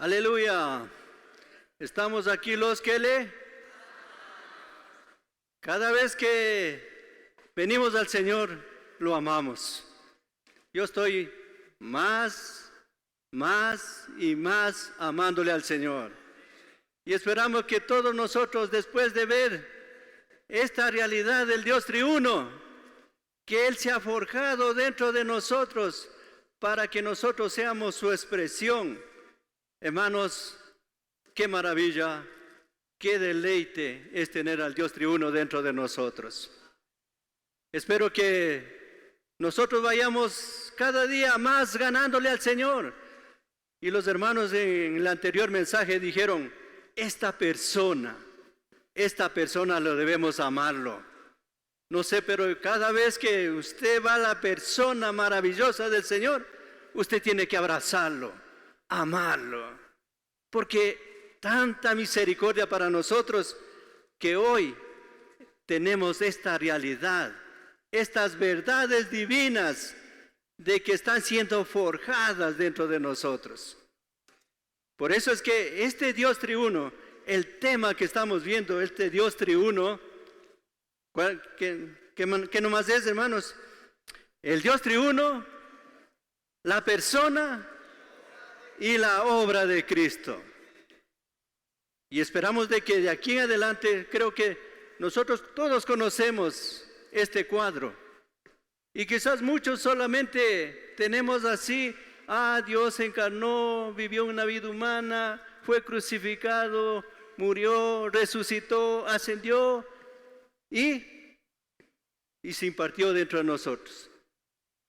Aleluya. Estamos aquí los que Cada vez que venimos al Señor, lo amamos. Yo estoy más y más amándole al Señor. Y esperamos que todos nosotros, después de ver esta realidad del Dios triuno, que Él se ha forjado dentro de nosotros para que nosotros seamos su expresión. Hermanos, qué maravilla, qué deleite es tener al Dios triuno dentro de nosotros. Espero que nosotros vayamos cada día más ganándole al Señor. Y los hermanos en el anterior mensaje dijeron, esta persona lo debemos amarlo. No sé, pero cada vez que usted va a la persona maravillosa del Señor, usted tiene que abrazarlo, amarlo. Porque tanta misericordia para nosotros que hoy tenemos esta realidad, estas verdades divinas de que están siendo forjadas dentro de nosotros. Por eso es que este Dios triuno, el tema que estamos viendo, este Dios triuno, ¿qué nomás es, hermanos? El Dios triuno, la persona y la obra de Cristo. Y esperamos de que de aquí en adelante, creo que nosotros todos conocemos este cuadro. Y quizás muchos solamente tenemos así, Dios se encarnó, vivió una vida humana, fue crucificado, murió, resucitó, ascendió y se impartió dentro de nosotros.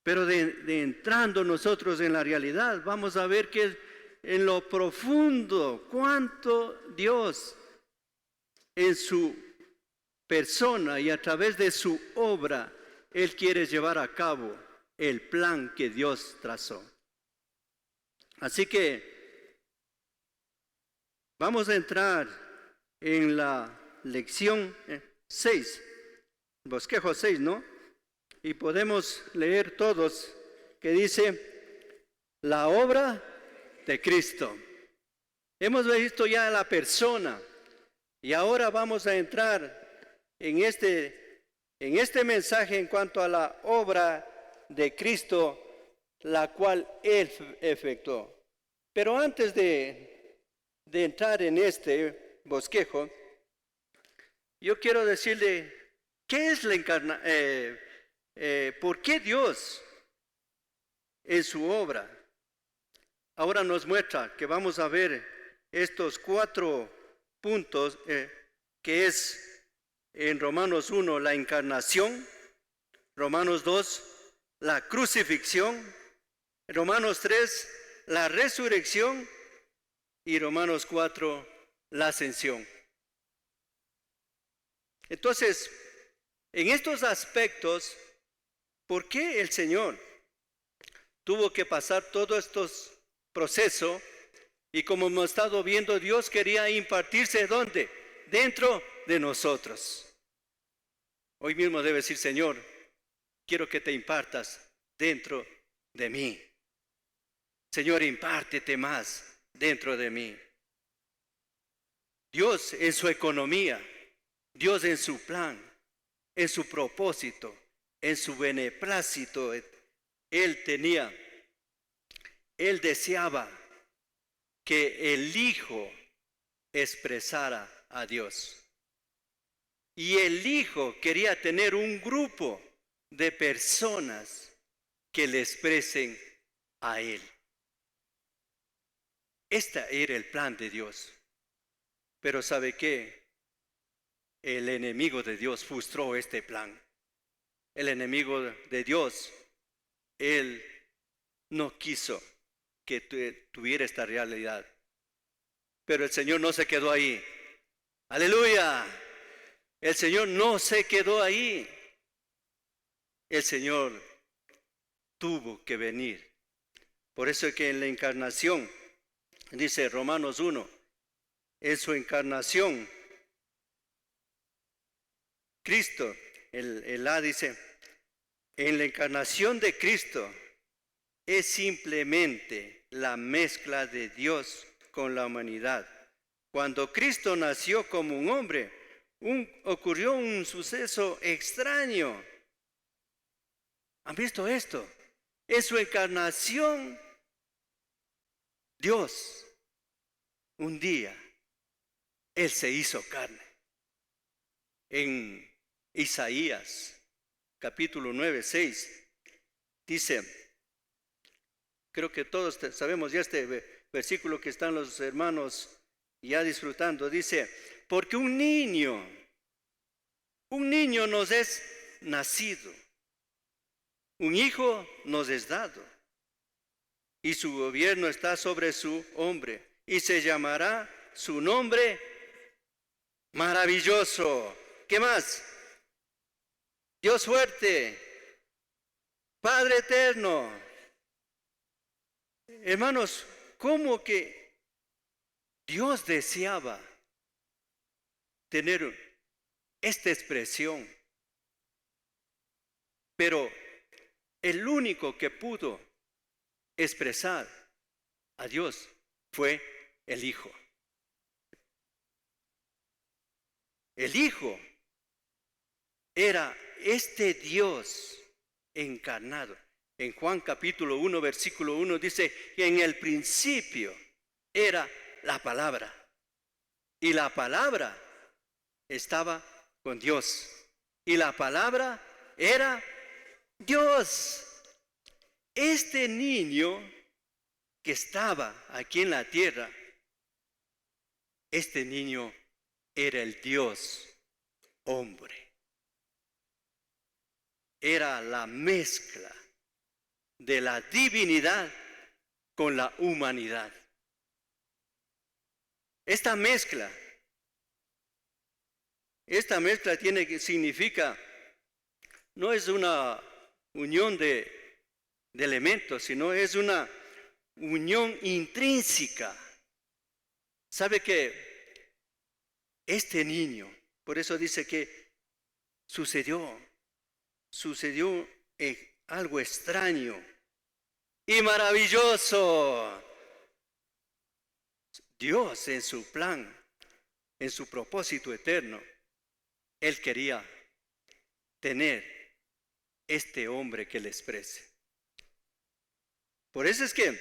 Pero de entrando nosotros en la realidad, vamos a ver que en lo profundo, cuánto Dios en su persona y a través de su obra, Él quiere llevar a cabo el plan que Dios trazó. Así que vamos a entrar en la lección 6, bosquejo 6, ¿no? Y podemos leer todos que dice, la obra de Cristo. Hemos visto ya la persona y ahora vamos a entrar en este mensaje en cuanto a la obra de Cristo, la cual Él efectuó. Pero antes de entrar en este bosquejo, yo quiero decirle, ¿qué es la encarnación? ¿Por qué Dios en su obra? Ahora nos muestra que vamos a ver estos 4 puntos, que es en Romanos 1 la encarnación, Romanos 2 la crucifixión, Romanos 3 la resurrección y Romanos 4 la ascensión. Entonces, en estos aspectos, ¿por qué el Señor tuvo que pasar todos estos procesos? Y como hemos estado viendo, Dios quería impartirse ¿dónde? Dentro de nosotros. Hoy mismo debe decir, Señor, quiero que te impartas dentro de mí. Señor, impártete más dentro de mí. Dios en su economía, Dios en su plan, en su propósito, en su beneplácito, Él deseaba que el Hijo expresara a Dios. Y el Hijo quería tener un grupo de personas que le expresen a Él. Este era el plan de Dios. Pero ¿sabe qué? El enemigo de Dios frustró este plan. El enemigo de Dios, él no quiso que tuviera esta realidad. Pero el Señor no se quedó ahí. ¡Aleluya! El Señor no se quedó ahí. El Señor tuvo que venir. Por eso es que en la encarnación, dice Romanos 1, en su encarnación, Cristo, el A dice, en la encarnación de Cristo es simplemente la mezcla de Dios con la humanidad. Cuando Cristo nació como un hombre, ocurrió un suceso extraño. ¿Han visto esto? En su encarnación, Dios, un día, Él se hizo carne. En Isaías, capítulo 9, 6, dice, creo que todos sabemos ya este versículo que están los hermanos ya disfrutando, dice, porque un niño nos es nacido, un hijo nos es dado, y su gobierno está sobre su hombro, y se llamará su nombre maravilloso. ¿Qué más? Dios fuerte, Padre eterno. Hermanos, ¿cómo que Dios deseaba tener esta expresión? Pero el único que pudo expresar a Dios fue el Hijo. El Hijo era este Dios encarnado. En Juan capítulo 1, versículo 1 dice que en el principio era la palabra. Y la palabra estaba con Dios. Y la palabra era Dios. Este niño que estaba aquí en la tierra, este niño era el Dios hombre. Era la mezcla de la divinidad con la humanidad. Esta mezcla significa, no es una unión de elementos, sino es una unión intrínseca. ¿Sabe que este niño, por eso dice que sucedió algo extraño y maravilloso? Dios en su plan, en su propósito eterno, Él quería tener este hombre que le exprese. Por eso es que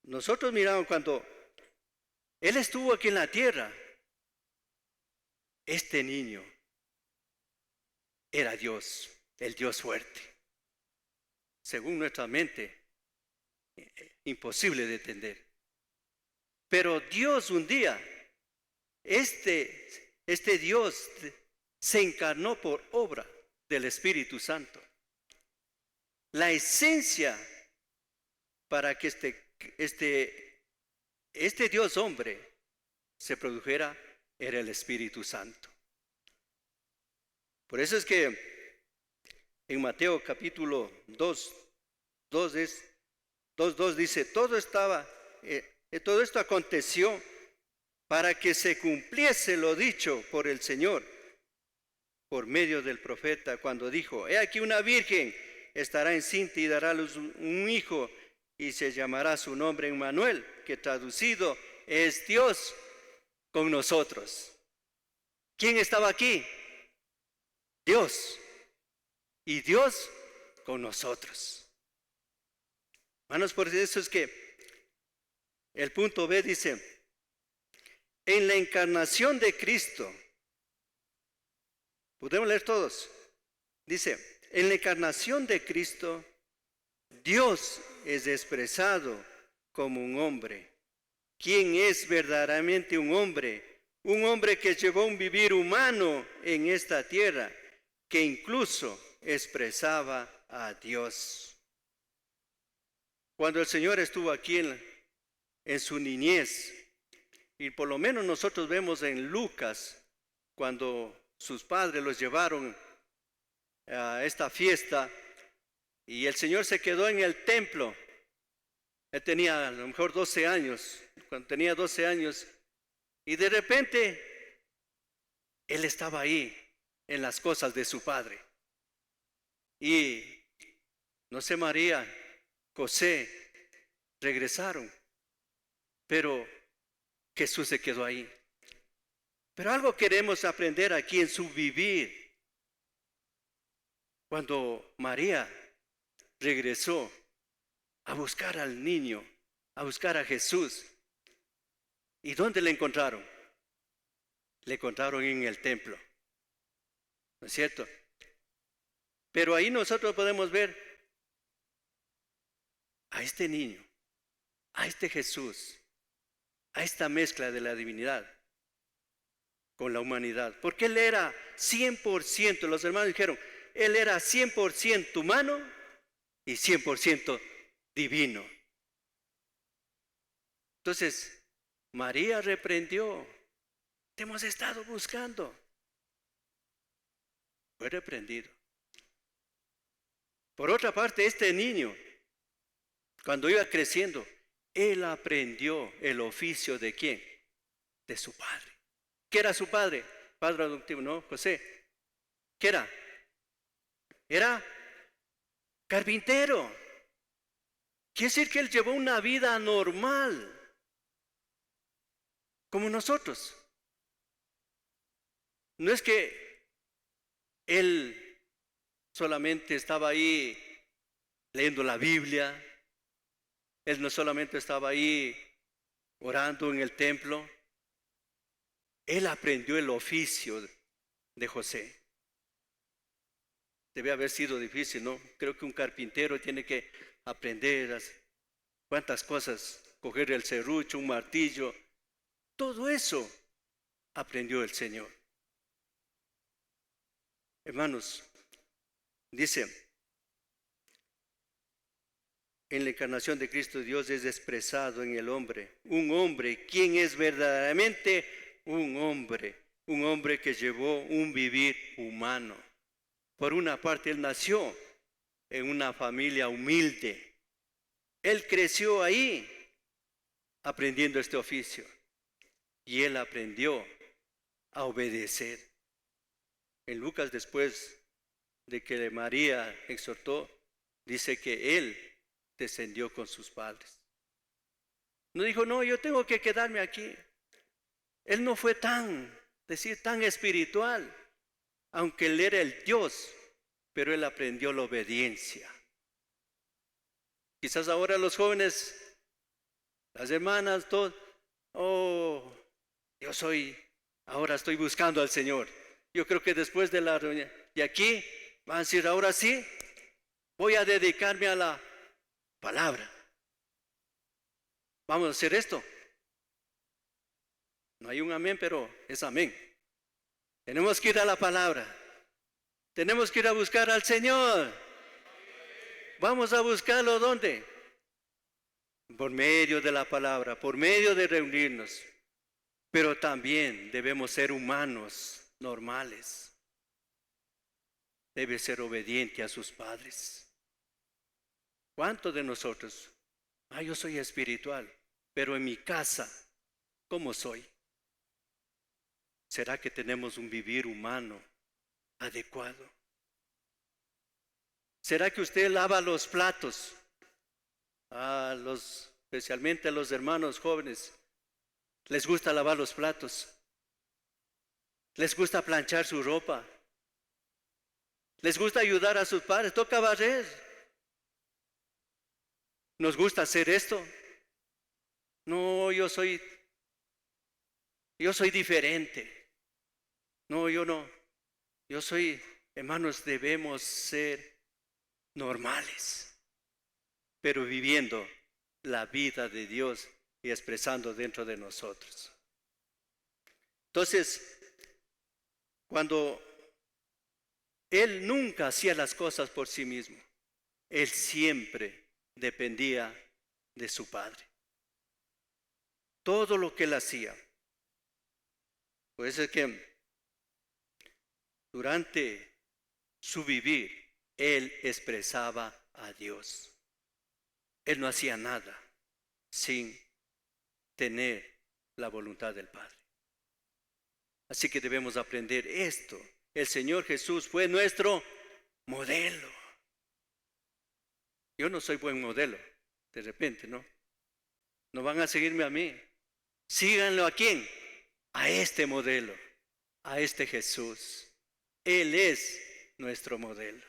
nosotros miramos cuando Él estuvo aquí en la tierra, este niño era Dios, el Dios fuerte. Según nuestra mente, imposible de entender. Pero Dios un día, este Dios se encarnó por obra del Espíritu Santo. La esencia para que este Dios hombre se produjera era el Espíritu Santo. Por eso es que en Mateo capítulo 2 dice, todo esto aconteció para que se cumpliese lo dicho por el Señor por medio del profeta cuando dijo, he aquí una virgen estará encinta y dará a luz un hijo y se llamará su nombre Emmanuel, que traducido es Dios con nosotros. ¿Quién estaba aquí? Dios. Y Dios con nosotros. Hermanos, por eso es que el punto B dice, en la encarnación de Cristo, podemos leer todos, dice, en la encarnación de Cristo, Dios es expresado como un hombre. ¿Quién es verdaderamente un hombre? Un hombre que llevó un vivir humano en esta tierra, que incluso expresaba a Dios. Cuando el Señor estuvo aquí en su niñez, y por lo menos nosotros vemos en Lucas, cuando sus padres los llevaron a esta fiesta, y el Señor se quedó en el templo. Él tenía a lo mejor 12 años, cuando tenía 12 años, y de repente Él estaba ahí en las cosas de su padre. Y no sé, María, José, regresaron pero Jesús se quedó ahí. Pero algo queremos aprender aquí en su vivir. Cuando María regresó a buscar al niño, a buscar a Jesús, ¿y dónde le encontraron? Le encontraron en el templo, ¿no es cierto? Pero ahí nosotros podemos ver a este niño, a este Jesús, a esta mezcla de la divinidad con la humanidad, porque Él era 100%, los hermanos dijeron, Él era 100% humano y 100% divino. Entonces, María reprendió, te hemos estado buscando. Fue reprendido. Por otra parte, este niño, cuando iba creciendo, él aprendió el oficio ¿de quién? De su padre. ¿Qué era su padre? Padre adoptivo, ¿no? José. ¿Qué era? Era carpintero. Quiere decir que él llevó una vida normal, como nosotros. No es que él solamente estaba ahí leyendo la Biblia, él no solamente estaba ahí orando en el templo, él aprendió el oficio de José. Debe haber sido difícil, ¿no? Creo que un carpintero tiene que aprender cuántas cosas, coger el serrucho, un martillo, todo eso aprendió el Señor. Hermanos, dice, en la encarnación de Cristo Dios es expresado en el hombre, un hombre, ¿quién es verdaderamente un hombre que llevó un vivir humano? Por una parte, él nació en una familia humilde, él creció ahí aprendiendo este oficio y él aprendió a obedecer. En Lucas, después de que María exhortó, dice que él descendió con sus padres. No dijo, no, yo tengo que quedarme aquí. Él no fue tan espiritual, aunque él era el Dios, pero él aprendió la obediencia. Quizás ahora los jóvenes, las hermanas, todos, ahora estoy buscando al Señor. Yo creo que después de la reunión, de aquí, van a decir, ahora sí, voy a dedicarme a la palabra. Vamos a hacer esto. No hay un amén, pero es amén. Tenemos que ir a la palabra. Tenemos que ir a buscar al Señor. Vamos a buscarlo ¿dónde? Por medio de la palabra, por medio de reunirnos. Pero también debemos ser humanos normales. Debe ser obediente a sus padres. ¿Cuántos de nosotros? Yo soy espiritual, pero en mi casa, ¿cómo soy? ¿Será que tenemos un vivir humano adecuado? ¿Será que usted lava los platos? Especialmente a los hermanos jóvenes, ¿les gusta lavar los platos? ¿Les gusta planchar su ropa? ¿Les gusta ayudar a sus padres? Toca barrer. ¿Nos gusta hacer esto? No, yo soy diferente. No, yo no. Yo soy, hermanos, debemos ser normales, pero viviendo la vida de Dios y expresando dentro de nosotros. Entonces, cuando él nunca hacía las cosas por sí mismo, él siempre dependía de su padre. Todo lo que él hacía. Por eso es que durante su vivir, él expresaba a Dios. Él no hacía nada sin tener la voluntad del Padre. Así que debemos aprender esto. El Señor Jesús fue nuestro modelo. Yo no soy buen modelo, de repente, ¿no? No van a seguirme a mí. Síganlo a quién? A este modelo, a este Jesús. Él es nuestro modelo.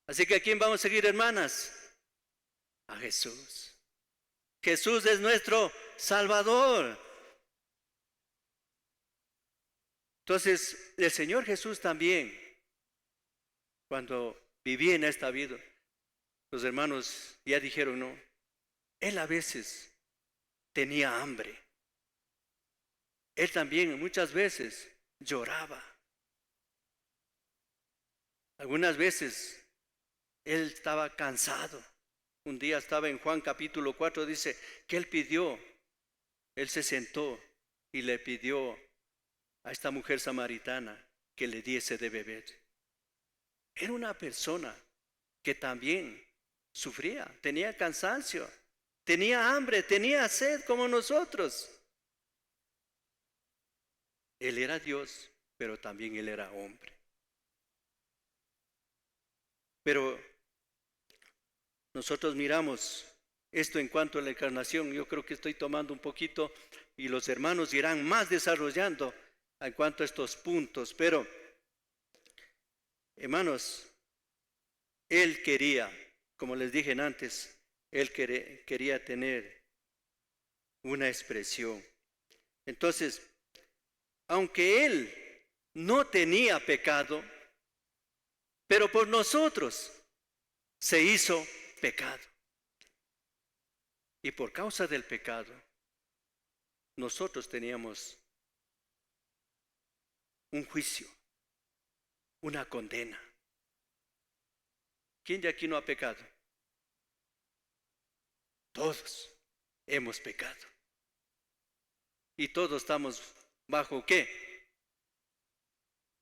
Así que ¿a quién vamos a seguir, hermanas? A Jesús. Jesús es nuestro Salvador. Entonces, el Señor Jesús también, cuando vivía en esta vida, los hermanos ya dijeron, no, Él a veces tenía hambre. Él también muchas veces lloraba. Algunas veces Él estaba cansado. Un día estaba en Juan capítulo 4, dice que Él pidió, Él se sentó y le pidió a esta mujer samaritana que le diese de beber. Era una persona que también sufría, tenía cansancio, tenía hambre, tenía sed como nosotros. Él era Dios, pero también Él era hombre. Pero nosotros miramos esto en cuanto a la encarnación. Yo creo que estoy tomando un poquito y los hermanos irán más desarrollando en cuanto a estos puntos. Pero, hermanos, Él quería, como les dije antes, Él quería tener una expresión. Entonces, aunque Él no tenía pecado, pero por nosotros se hizo pecado. Y por causa del pecado, nosotros teníamos un juicio, una condena. ¿Quién de aquí no ha pecado? Todos hemos pecado. Y todos estamos bajo ¿qué?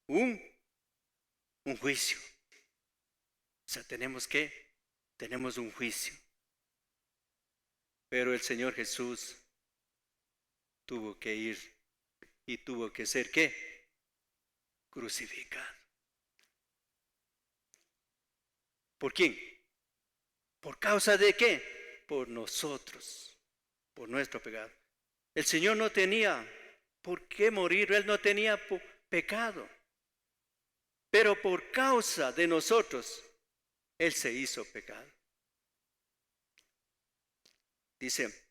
Un juicio. O sea, tenemos un juicio. Pero el Señor Jesús tuvo que ir y tuvo que ser ¿qué? Crucificado. ¿Por quién? ¿Por causa de qué? Por nosotros, por nuestro pecado. El Señor no tenía por qué morir, Él no tenía pecado. Pero por causa de nosotros, Él se hizo pecado. Dice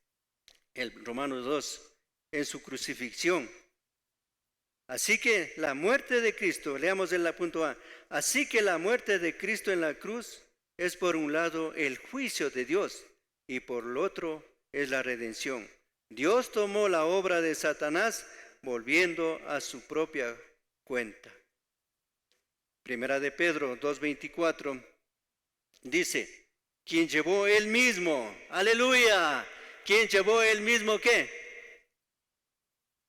el Romanos 2, en su crucifixión. Así que la muerte de Cristo, leamos el punto A, así que la muerte de Cristo en la cruz es por un lado el juicio de Dios y por el otro es la redención. Dios tomó la obra de Satanás volviendo a su propia cuenta. Primera de Pedro 2:24 dice, quien llevó él mismo, aleluya, quien llevó él mismo ¿qué?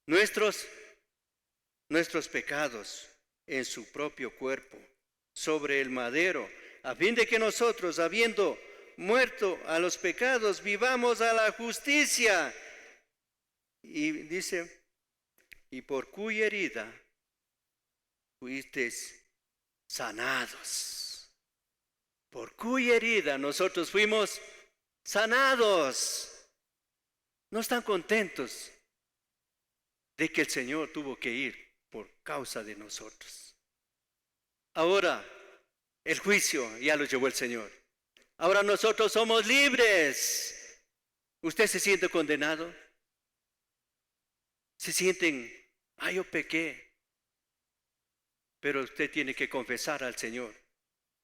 Nuestros pecados en su propio cuerpo, sobre el madero, a fin de que nosotros, habiendo muerto a los pecados, vivamos a la justicia. Y dice, y por cuya herida fuisteis sanados. Por cuya herida nosotros fuimos sanados. ¿No están contentos de que el Señor tuvo que ir por causa de nosotros? Ahora, el juicio ya lo llevó el Señor. Ahora nosotros somos libres. ¿Usted se siente condenado? ¿Se sienten, yo pequé? Pero usted tiene que confesar al Señor.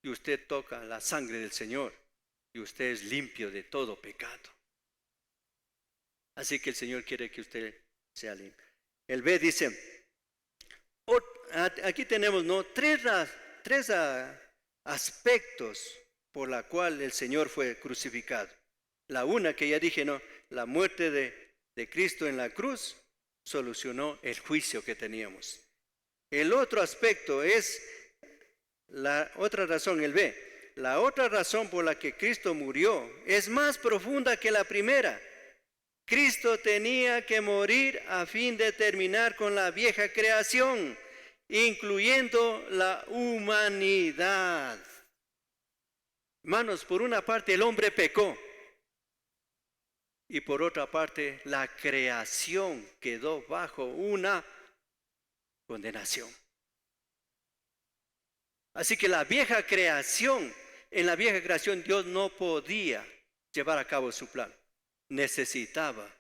Y usted toca la sangre del Señor. Y usted es limpio de todo pecado. Así que el Señor quiere que usted sea limpio. El B dice, aquí tenemos tres aspectos por la cual el Señor fue crucificado. La una que ya dije, la muerte de Cristo en la cruz solucionó el juicio que teníamos. El otro aspecto es la otra razón, el B. La otra razón por la que Cristo murió es más profunda que la primera. Cristo tenía que morir a fin de terminar con la vieja creación, incluyendo la humanidad. Hermanos, por una parte el hombre pecó, Y por otra parte, la creación quedó bajo una condenación. Así que la vieja creación, en la vieja creación Dios no podía llevar a cabo su plan. Necesitaba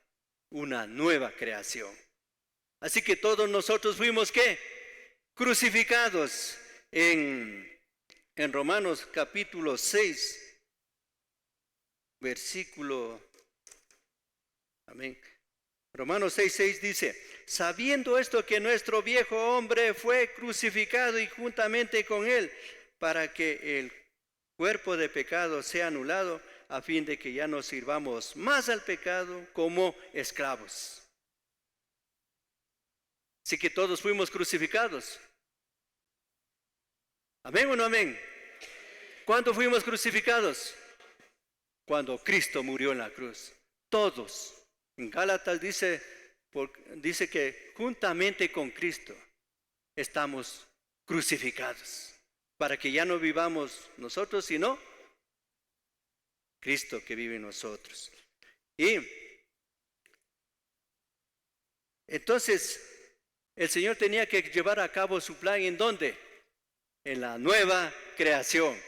una nueva creación. Así que todos nosotros fuimos, ¿qué? Crucificados en Romanos capítulo 6, versículo, amén. Romanos 6:6 dice, sabiendo esto que nuestro viejo hombre fue crucificado y juntamente con él, para que el cuerpo de pecado sea anulado, a fin de que ya no sirvamos más al pecado como esclavos. Así que todos fuimos crucificados. ¿Amén o no amén? ¿Cuándo fuimos crucificados? Cuando Cristo murió en la cruz. Todos. En Gálatas dice que juntamente con Cristo estamos crucificados. Para que ya no vivamos nosotros, sino Cristo que vive en nosotros. Y entonces el Señor tenía que llevar a cabo su plan. ¿En dónde? En la nueva creación.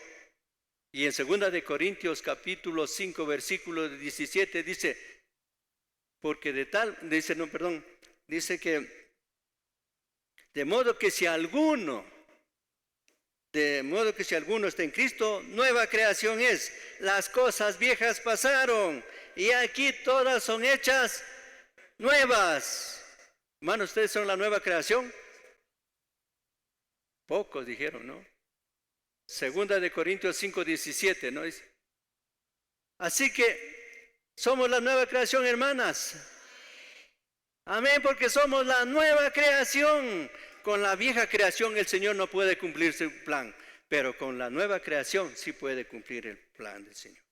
Y en 2 de Corintios capítulo 5 versículo 17 dice, dice que de modo que si alguno está en Cristo, nueva creación es. Las cosas viejas pasaron y aquí todas son hechas nuevas. Hermanos, ¿ustedes son la nueva creación? Pocos dijeron, ¿no? 2 de Corintios 5:17, ¿no? Así que somos la nueva creación, hermanas. Amén, porque somos la nueva creación. Con la vieja creación el Señor no puede cumplir su plan, pero con la nueva creación sí puede cumplir el plan del Señor.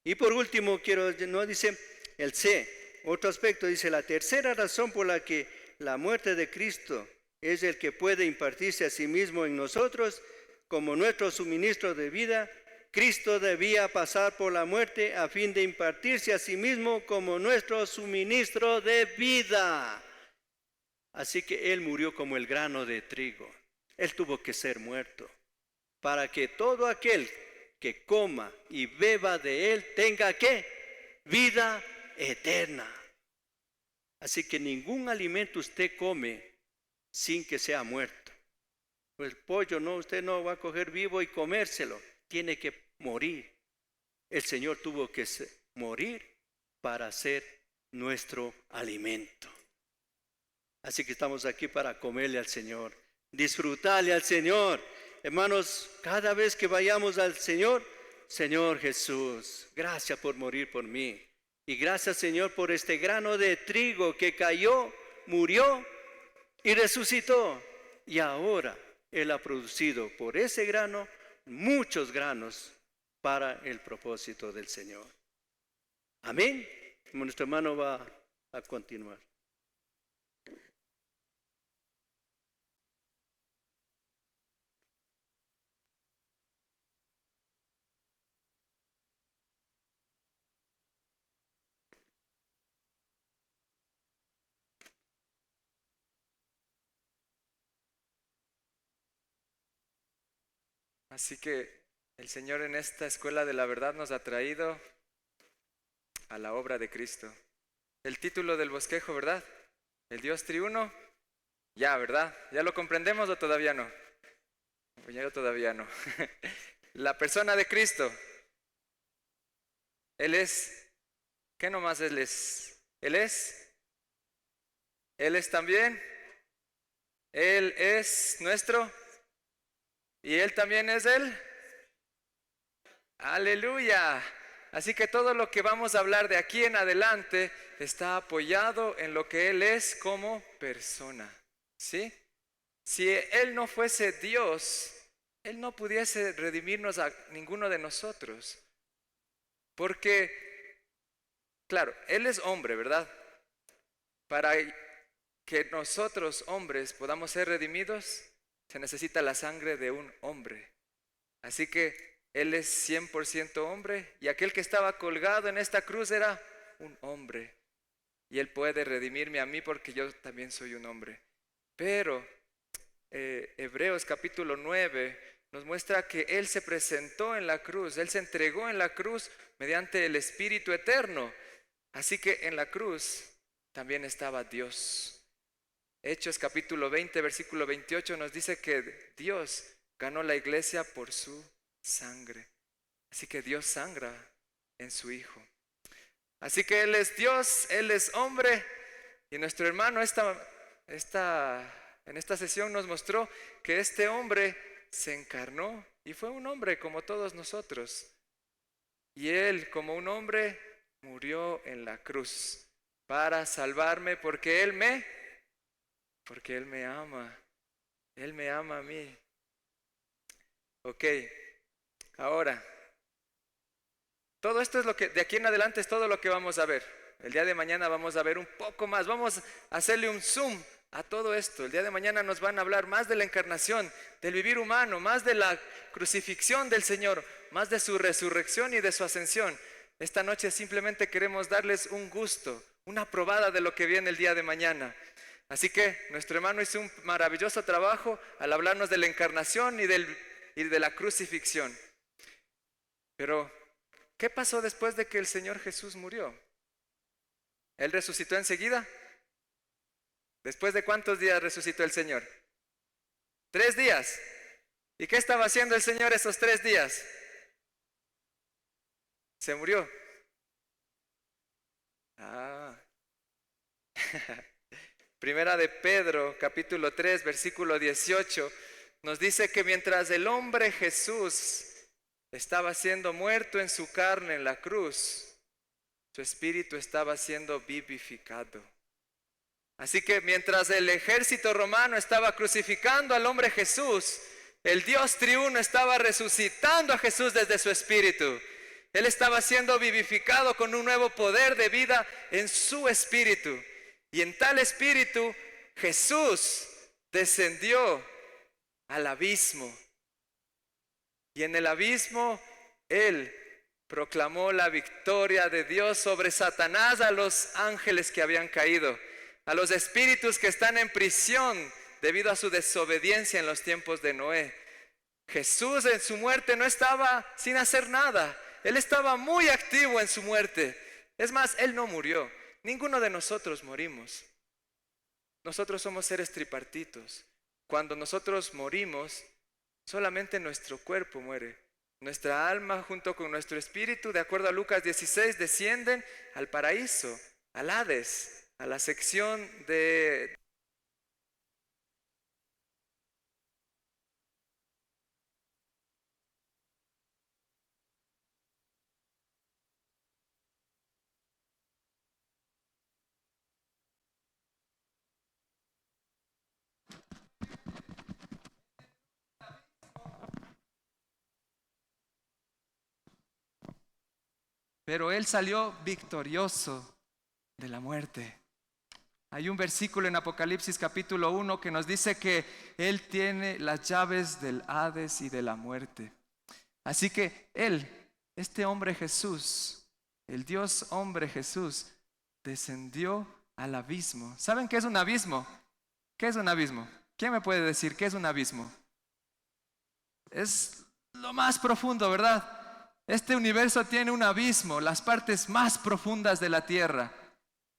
Y por último, dice el C, otro aspecto, dice la tercera razón por la que la muerte de Cristo es el que puede impartirse a sí mismo en nosotros como nuestro suministro de vida. Cristo debía pasar por la muerte a fin de impartirse a sí mismo como nuestro suministro de vida. Así que Él murió como el grano de trigo. Él tuvo que ser muerto para que todo aquel que coma y beba de Él tenga ¿qué? Vida eterna. Así que ningún alimento usted come sin que sea muerto. Pues pollo, no, usted no va a coger vivo y comérselo. Tiene que morir. El Señor tuvo que morir para ser nuestro alimento. Así que estamos aquí para comerle al Señor, disfrutarle al Señor. Hermanos, cada vez que vayamos al Señor, Señor Jesús, gracias por morir por mí. Y gracias, Señor, por este grano de trigo que cayó, murió y resucitó. Y ahora Él ha producido por ese grano muchos granos para el propósito del Señor. Amén. Nuestro hermano va a continuar. Así que el Señor en esta escuela de la verdad nos ha traído a la obra de Cristo. El título del bosquejo, ¿verdad? El Dios triuno. Ya, ¿verdad? ¿Ya lo comprendemos o todavía no? Yo todavía no. La persona de Cristo. Él es, ¿qué nomás Él es? Él es también. Él es nuestro. Y Él también es Él. Aleluya. Así que todo lo que vamos a hablar de aquí en adelante está apoyado en lo que Él es como persona. ¿Sí? Si Él no fuese Dios, Él no pudiese redimirnos a ninguno de nosotros. Porque, claro, Él es hombre, ¿verdad? Para que nosotros, hombres, podamos ser redimidos, se necesita la sangre de un hombre. Así que Él es 100% hombre y aquel que estaba colgado en esta cruz era un hombre. Y Él puede redimirme a mí porque yo también soy un hombre. Pero Hebreos capítulo 9 nos muestra que Él se presentó en la cruz, Él se entregó en la cruz mediante el Espíritu eterno. Así que en la cruz también estaba Dios. Hechos capítulo 20, versículo 28 nos dice que Dios ganó la iglesia por su sangre. Así que Dios sangra en su Hijo. Así que Él es Dios, Él es hombre. Y nuestro hermano en esta sesión nos mostró que este hombre se encarnó y fue un hombre como todos nosotros. Y Él, como un hombre, murió en la cruz para salvarme porque Él me ama. Él me ama a mí. Ok, ahora, todo esto es lo que, de aquí en adelante es todo lo que vamos a ver. El día de mañana vamos a ver un poco más, vamos a hacerle un zoom a todo esto. El día de mañana nos van a hablar más de la encarnación, del vivir humano, más de la crucifixión del Señor, más de su resurrección y de su ascensión. Esta noche simplemente queremos darles un gusto, una probada de lo que viene el día de mañana. Así que nuestro hermano hizo un maravilloso trabajo al hablarnos de la encarnación y de la crucifixión. Pero, ¿qué pasó después de que el Señor Jesús murió? ¿Él resucitó enseguida? ¿Después de cuántos días resucitó el Señor? 3 días. ¿Y qué estaba haciendo el Señor esos 3 días? Se murió. Primera de Pedro, capítulo 3, versículo 18, nos dice que mientras el hombre Jesús estaba siendo muerto en su carne en la cruz, su espíritu estaba siendo vivificado. Así que mientras el ejército romano estaba crucificando al hombre Jesús, el Dios triuno estaba resucitando a Jesús desde su espíritu. Él estaba siendo vivificado con un nuevo poder de vida en su espíritu. Y en tal espíritu Jesús descendió al abismo. Y en el abismo Él proclamó la victoria de Dios sobre Satanás, a los ángeles que habían caído, a los espíritus que están en prisión debido a su desobediencia en los tiempos de Noé. Jesús en su muerte no estaba sin hacer nada. Él estaba muy activo en su muerte. Es más, Él no murió. Ninguno de nosotros morimos. Nosotros somos seres tripartitos. Cuando nosotros morimos, solamente nuestro cuerpo muere. Nuestra alma junto con nuestro espíritu, de acuerdo a Lucas 16, descienden al paraíso, al Hades, a la sección de... Pero Él salió victorioso de la muerte. Hay un versículo en Apocalipsis capítulo 1 que nos dice que Él tiene las llaves del Hades y de la muerte. Así que Él, este hombre Jesús, el Dios hombre Jesús, descendió al abismo. ¿Saben qué es un abismo? ¿Qué es un abismo? ¿Quién me puede decir qué es un abismo? Es lo más profundo, ¿verdad? Este universo tiene un abismo, las partes más profundas de la tierra.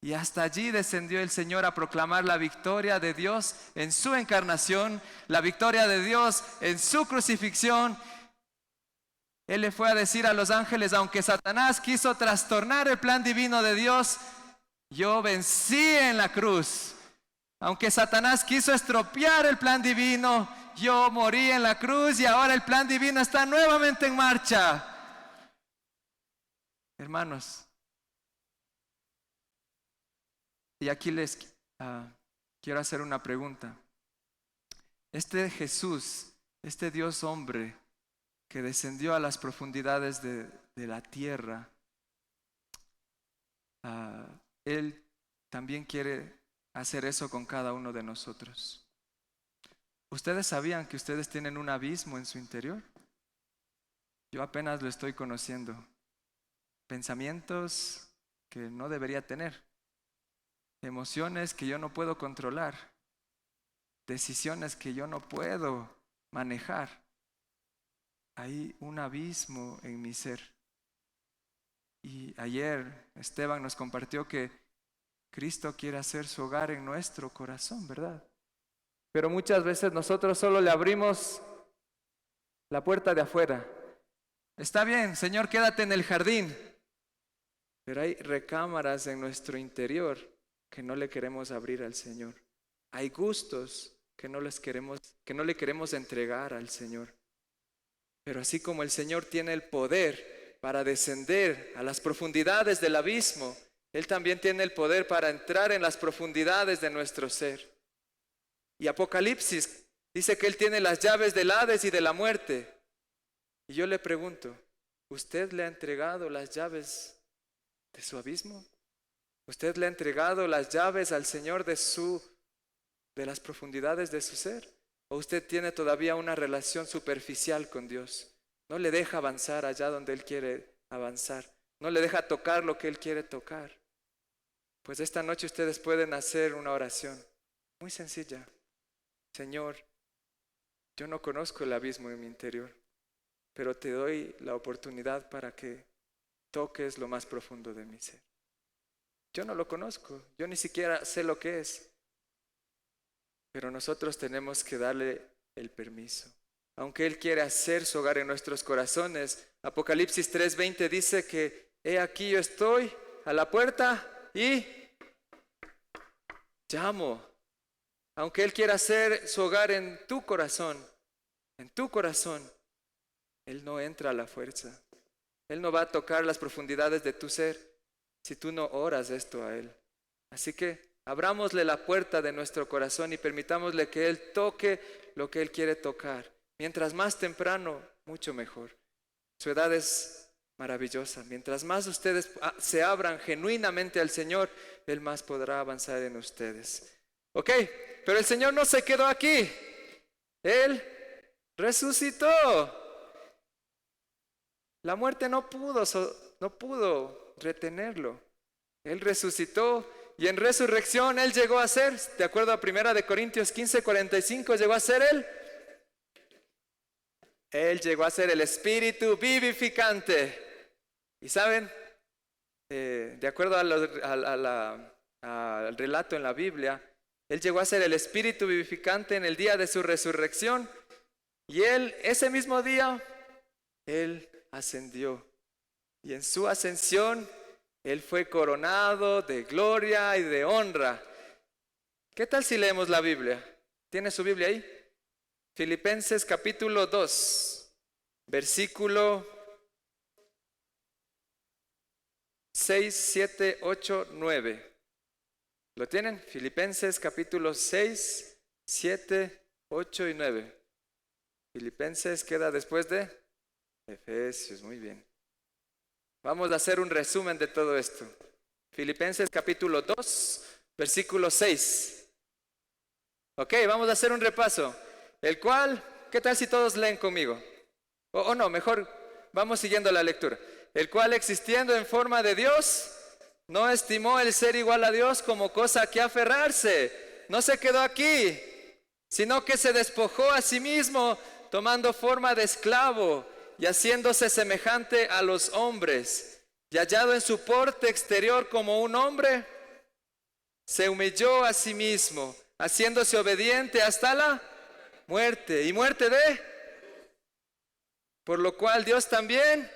Y hasta allí descendió el Señor a proclamar la victoria de Dios en su encarnación, la victoria de Dios en su crucifixión. Él le fue a decir a los ángeles: aunque Satanás quiso trastornar el plan divino de Dios, yo vencí en la cruz. Aunque Satanás quiso estropear el plan divino, yo morí en la cruz y ahora el plan divino está nuevamente en marcha. Hermanos, y aquí les quiero hacer una pregunta. Este Jesús, este Dios hombre que descendió a las profundidades de la tierra, Él también quiere hacer eso con cada uno de nosotros. ¿Ustedes sabían que ustedes tienen un abismo en su interior? Yo apenas lo estoy conociendo. Pensamientos, que no debería tener, emociones que yo no puedo controlar, decisiones que yo no puedo manejar. Hay un abismo en mi ser. Y ayer Esteban nos compartió que Cristo quiere hacer su hogar en nuestro corazón, ¿verdad? Pero muchas veces nosotros solo le abrimos la puerta de afuera. Está bien, Señor, quédate en el jardín. Pero hay recámaras en nuestro interior que no le queremos abrir al Señor. Hay gustos que no le queremos entregar al Señor. Pero así como el Señor tiene el poder para descender a las profundidades del abismo, Él también tiene el poder para entrar en las profundidades de nuestro ser. Y Apocalipsis dice que Él tiene las llaves del Hades y de la muerte. Y yo le pregunto, ¿usted le ha entregado las llaves de su abismo? ¿Usted le ha entregado las llaves al Señor de las profundidades de su ser? ¿O usted tiene todavía una relación superficial con Dios? No le deja avanzar allá donde Él quiere avanzar. No le deja tocar lo que Él quiere tocar. Pues esta noche ustedes pueden hacer una oración muy sencilla. Señor, yo no conozco el abismo en mi interior, pero te doy la oportunidad para que toques lo más profundo de mi ser. Yo no lo conozco, yo ni siquiera sé lo que es. Pero nosotros tenemos que darle el permiso. Aunque Él quiere hacer su hogar en nuestros corazones, Apocalipsis 3:20 dice que he aquí yo estoy a la puerta y llamo. Aunque Él quiera hacer su hogar en tu corazón, Él no entra a la fuerza. Él no va a tocar las profundidades de tu ser si tú no oras esto a Él. Así que abrámosle la puerta de nuestro corazón y permitámosle que Él toque lo que Él quiere tocar. Mientras más temprano, mucho mejor. Su edad es maravillosa. Mientras más ustedes se abran genuinamente al Señor, Él más podrá avanzar en ustedes. Ok, pero el Señor no se quedó aquí. Él resucitó. La muerte no pudo retenerlo. Él resucitó. Y en resurrección Él llegó a ser, de acuerdo a 1 Corintios 15:45, llegó a ser Él llegó a ser el Espíritu vivificante. Y saben, de acuerdo al relato en la Biblia, Él llegó a ser el Espíritu vivificante en el día de su resurrección. Y Él, ese mismo día, Él ascendió. Y en su ascensión, Él fue coronado de gloria y de honra. ¿Qué tal si leemos la Biblia? ¿Tiene su Biblia ahí? Filipenses capítulo 2, versículo 6, 7, 8, 9. ¿Lo tienen? Filipenses capítulo 6, 7, 8 y 9. Filipenses queda después de Efesios, muy bien. Vamos a hacer un resumen de todo esto. Filipenses capítulo 2, versículo 6. Ok, vamos a hacer un repaso. El cual, ¿qué tal si todos leen conmigo? O no, mejor vamos siguiendo la lectura. El cual, existiendo en forma de Dios, no estimó el ser igual a Dios como cosa a que aferrarse. No se quedó aquí, sino que se despojó a sí mismo, tomando forma de esclavo y haciéndose semejante a los hombres, y hallado en su porte exterior como un hombre, se humilló a sí mismo, haciéndose obediente hasta la muerte. ¿Y muerte de? Por lo cual Dios también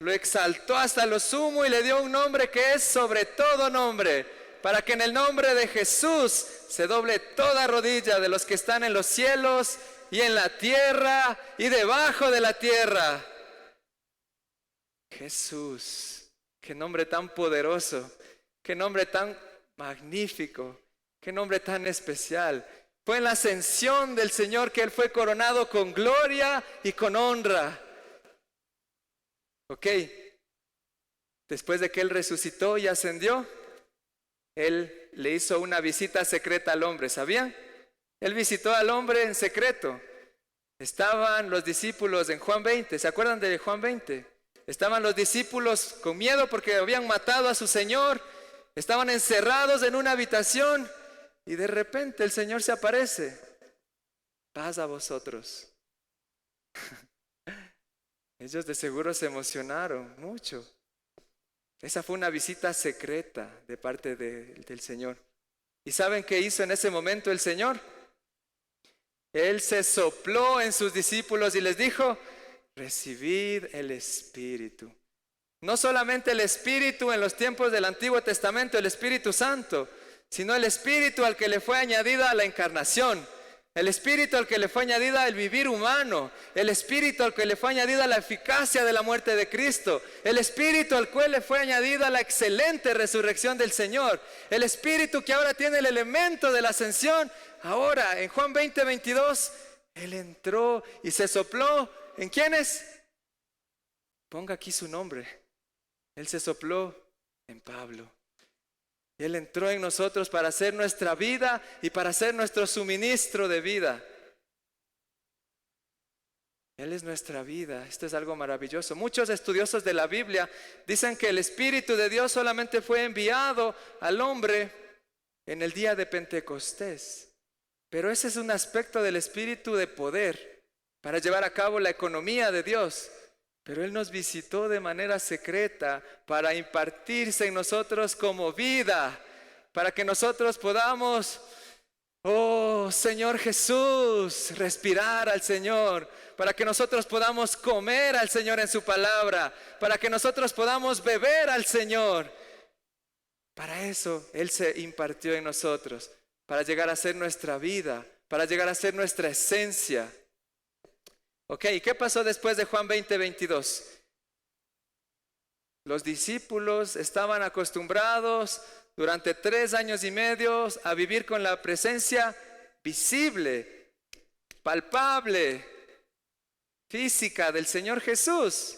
lo exaltó hasta lo sumo y le dio un nombre que es sobre todo nombre, para que en el nombre de Jesús se doble toda rodilla de los que están en los cielos y en la tierra y debajo de la tierra. Jesús, qué nombre tan poderoso, qué nombre tan magnífico, qué nombre tan especial. Fue en la ascensión del Señor que Él fue coronado con gloria y con honra. Ok, después de que Él resucitó y ascendió, Él le hizo una visita secreta al hombre, ¿sabían? Él visitó al hombre en secreto. Estaban los discípulos en Juan 20, ¿se acuerdan de Juan 20? Estaban los discípulos con miedo porque habían matado a su Señor. Estaban encerrados en una habitación y de repente el Señor se aparece. Paz a vosotros. Ellos de seguro se emocionaron mucho. Esa fue una visita secreta de parte del Señor. ¿Y saben qué hizo en ese momento el Señor? Él se sopló en sus discípulos y les dijo: recibid el Espíritu. No solamente el Espíritu en los tiempos del Antiguo Testamento, el Espíritu Santo, sino el Espíritu al que le fue añadida la encarnación, el Espíritu al que le fue añadida el vivir humano, el Espíritu al que le fue añadida la eficacia de la muerte de Cristo, el Espíritu al cual le fue añadida la excelente resurrección del Señor, el Espíritu que ahora tiene el elemento de la ascensión. Ahora, en Juan 20:22, Él entró y se sopló. ¿En quiénes? Ponga aquí su nombre. Él se sopló en Pablo. Él entró en nosotros para hacer nuestra vida y para ser nuestro suministro de vida. Él es nuestra vida. Esto es algo maravilloso. Muchos estudiosos de la Biblia dicen que el Espíritu de Dios solamente fue enviado al hombre en el día de Pentecostés. Pero ese es un aspecto del Espíritu de poder para llevar a cabo la economía de Dios. Pero Él nos visitó de manera secreta para impartirse en nosotros como vida, para que nosotros podamos, oh Señor Jesús, respirar al Señor, para que nosotros podamos comer al Señor en su palabra, para que nosotros podamos beber al Señor. Para eso Él se impartió en nosotros, para llegar a ser nuestra vida, para llegar a ser nuestra esencia. Ok, ¿qué pasó después de Juan 20:22? Los discípulos estaban acostumbrados durante 3 años y medio a vivir con la presencia visible, palpable, física del Señor Jesús.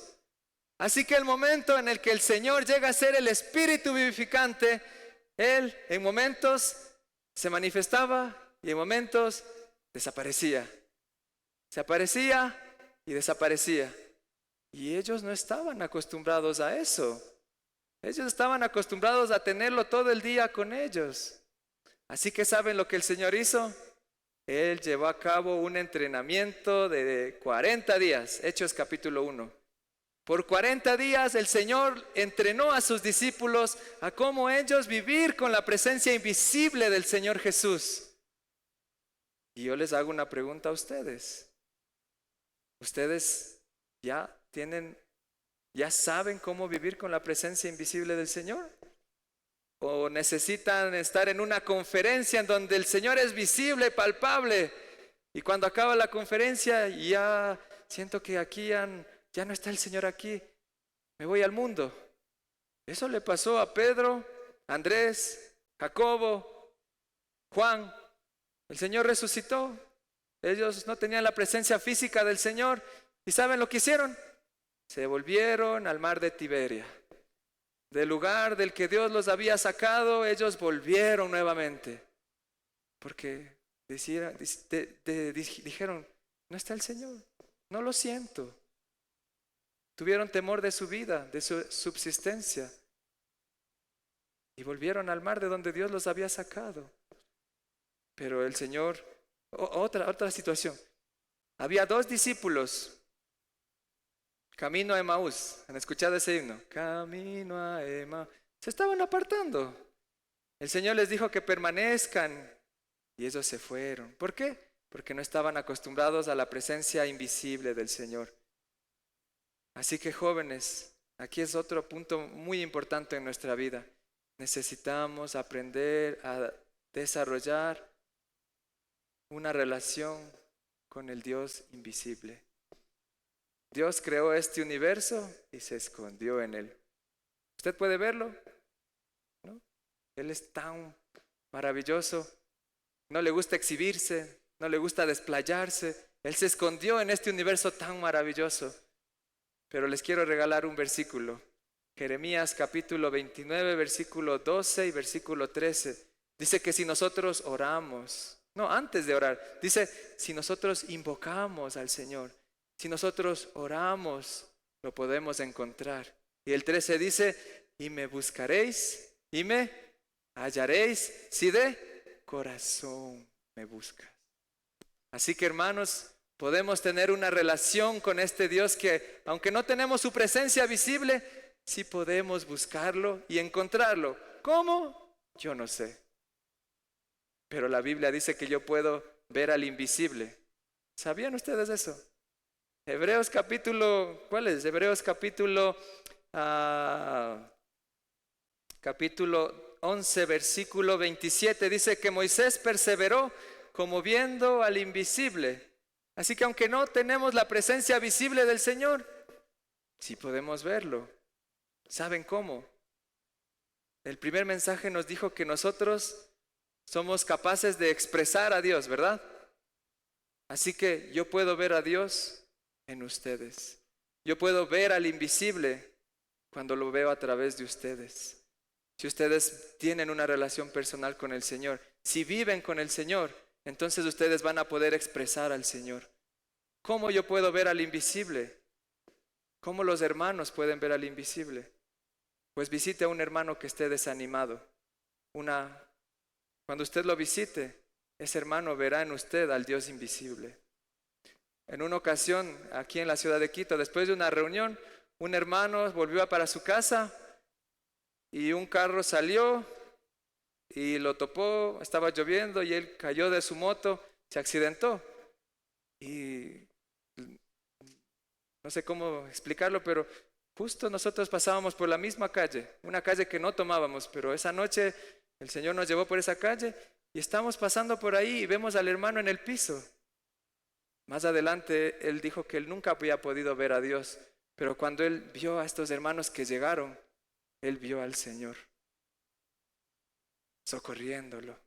Así que el momento en el que el Señor llega a ser el Espíritu vivificante, Él en momentos se manifestaba y en momentos desaparecía. Se aparecía y desaparecía. Y ellos no estaban acostumbrados a eso. Ellos estaban acostumbrados a tenerlo todo el día con ellos. Así que ¿saben lo que el Señor hizo? Él llevó a cabo un entrenamiento de 40 días. Hechos capítulo 1. Por 40 días el Señor entrenó a sus discípulos a cómo ellos vivir con la presencia invisible del Señor Jesús. Y yo les hago una pregunta a ustedes. ¿Ustedes ya saben cómo vivir con la presencia invisible del Señor? ¿O necesitan estar en una conferencia en donde el Señor es visible, palpable? Y cuando acaba la conferencia ya siento que aquí ya no está el Señor aquí. Me voy al mundo. Eso le pasó a Pedro, Andrés, Jacobo, Juan. El Señor resucitó. Ellos no tenían la presencia física del Señor. ¿Y saben lo que hicieron? Se volvieron al mar de Tiberia. Del lugar del que Dios los había sacado, ellos volvieron nuevamente. Porque dijeron, no está el Señor, no lo siento. Tuvieron temor de su vida, de su subsistencia. Y volvieron al mar de donde Dios los había sacado. Pero el Señor, otra situación. Había 2 discípulos, camino a Emaús. ¿Han escuchado ese himno? Camino a Emaús. Se estaban apartando. El Señor les dijo que permanezcan y ellos se fueron. ¿Por qué? Porque no estaban acostumbrados a la presencia invisible del Señor. Así que jóvenes, aquí es otro punto muy importante en nuestra vida. Necesitamos aprender a desarrollar una relación con el Dios invisible. Dios creó este universo y se escondió en él. ¿Usted puede verlo? ¿No? Él es tan maravilloso. No le gusta exhibirse, no le gusta desplayarse. Él se escondió en este universo tan maravilloso. Pero les quiero regalar un versículo. Jeremías capítulo 29, versículo 12 y versículo 13. Dice que si nosotros oramos, no, antes de orar, dice, si nosotros invocamos al Señor, si nosotros oramos lo podemos encontrar. Y el 13 dice, y me buscaréis y me hallaréis si de corazón me buscas. Así que, hermanos, podemos tener una relación con este Dios que, aunque no tenemos su presencia visible, sí podemos buscarlo y encontrarlo. ¿Cómo? Yo no sé. Pero la Biblia dice que yo puedo ver al invisible. ¿Sabían ustedes eso? Hebreos capítulo, ¿cuál es? Hebreos capítulo 11, versículo 27, dice que Moisés perseveró como viendo al invisible. Así que aunque no tenemos la presencia visible del Señor, sí podemos verlo. ¿Saben cómo? El primer mensaje nos dijo que nosotros somos capaces de expresar a Dios, ¿verdad? Así que yo puedo ver a Dios en ustedes. Yo puedo ver al invisible cuando lo veo a través de ustedes. Si ustedes tienen una relación personal con el Señor, si viven con el Señor, entonces ustedes van a poder expresar al Señor. ¿Cómo yo puedo ver al invisible? ¿Cómo los hermanos pueden ver al invisible? Pues visite a un hermano que esté desanimado. Cuando usted lo visite, ese hermano verá en usted al Dios invisible. En una ocasión, aquí en la ciudad de Quito, después de una reunión, un hermano volvió para su casa y un carro salió y lo topó, estaba lloviendo y él cayó de su moto, se accidentó. Y no sé cómo explicarlo, pero justo nosotros pasábamos por la misma calle, una calle que no tomábamos, pero esa noche el Señor nos llevó por esa calle y estamos pasando por ahí y vemos al hermano en el piso. Más adelante él dijo que él nunca había podido ver a Dios, pero cuando él vio a estos hermanos que llegaron, él vio al Señor socorriéndolo.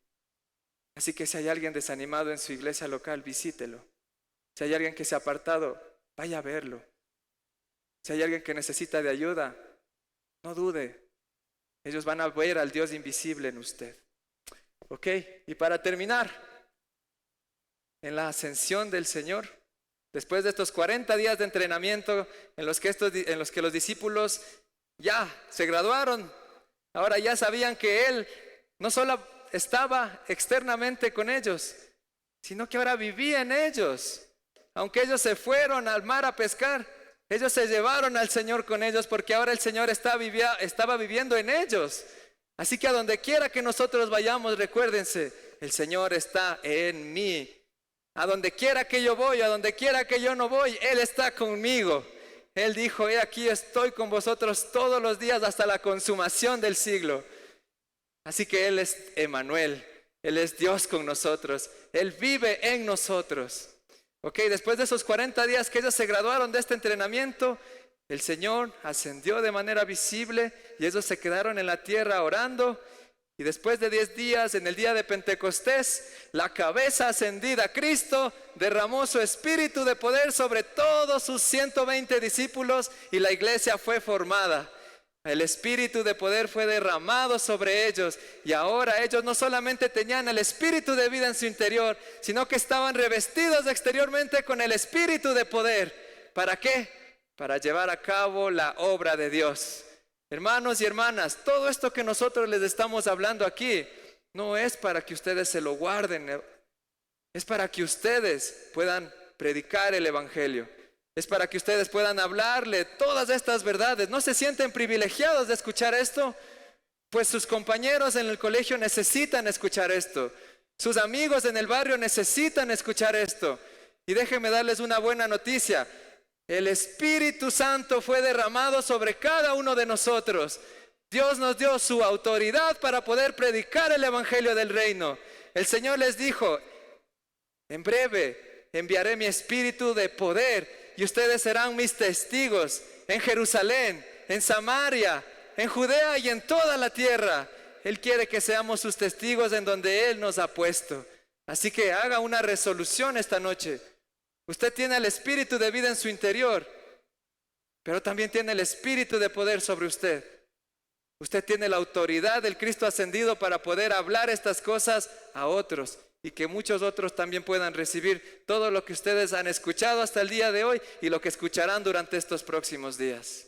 Así que si hay alguien desanimado en su iglesia local, visítelo. Si hay alguien que se ha apartado, vaya a verlo. Si hay alguien que necesita de ayuda, no dude. Ellos van a ver al Dios invisible en usted. ¿Ok? Y para terminar, en la ascensión del Señor, después de estos 40 días de entrenamiento en los que los discípulos ya se graduaron, ahora ya sabían que Él no solo estaba externamente con ellos, sino que ahora vivía en ellos. Aunque ellos se fueron al mar a pescar, ellos se llevaron al Señor con ellos porque ahora el Señor estaba viviendo en ellos. Así que a donde quiera que nosotros vayamos, recuérdense, el Señor está en mí. A donde quiera que yo voy, a donde quiera que yo no voy, Él está conmigo. Él dijo, he aquí estoy con vosotros todos los días hasta la consumación del siglo. Así que Él es Emmanuel, Él es Dios con nosotros, Él vive en nosotros. Ok, después de esos 40 días que ellos se graduaron de este entrenamiento, el Señor ascendió de manera visible y ellos se quedaron en la tierra orando. Y después de 10 días, en el día de Pentecostés, la cabeza ascendida, Cristo, derramó su espíritu de poder sobre todos sus 120 discípulos y la iglesia fue formada. El espíritu de poder fue derramado sobre ellos y ahora ellos no solamente tenían el espíritu de vida en su interior, sino que estaban revestidos exteriormente con el espíritu de poder. ¿Para qué? Para llevar a cabo la obra de Dios. Hermanos y hermanas, todo esto que nosotros les estamos hablando aquí no es para que ustedes se lo guarden, es para que ustedes puedan predicar el evangelio. Es para que ustedes puedan hablarle todas estas verdades. ¿No se sienten privilegiados de escuchar esto? Pues sus compañeros en el colegio necesitan escuchar esto. Sus amigos en el barrio necesitan escuchar esto. Y déjenme darles una buena noticia. El Espíritu Santo fue derramado sobre cada uno de nosotros. Dios nos dio su autoridad para poder predicar el evangelio del reino. El Señor les dijo, en breve enviaré mi espíritu de poder y ustedes serán mis testigos en Jerusalén, en Samaria, en Judea y en toda la tierra. Él quiere que seamos sus testigos en donde Él nos ha puesto. Así que haga una resolución esta noche. Usted tiene el espíritu de vida en su interior, pero también tiene el espíritu de poder sobre usted. Usted tiene la autoridad del Cristo ascendido para poder hablar estas cosas a otros y que muchos otros también puedan recibir todo lo que ustedes han escuchado hasta el día de hoy y lo que escucharán durante estos próximos días.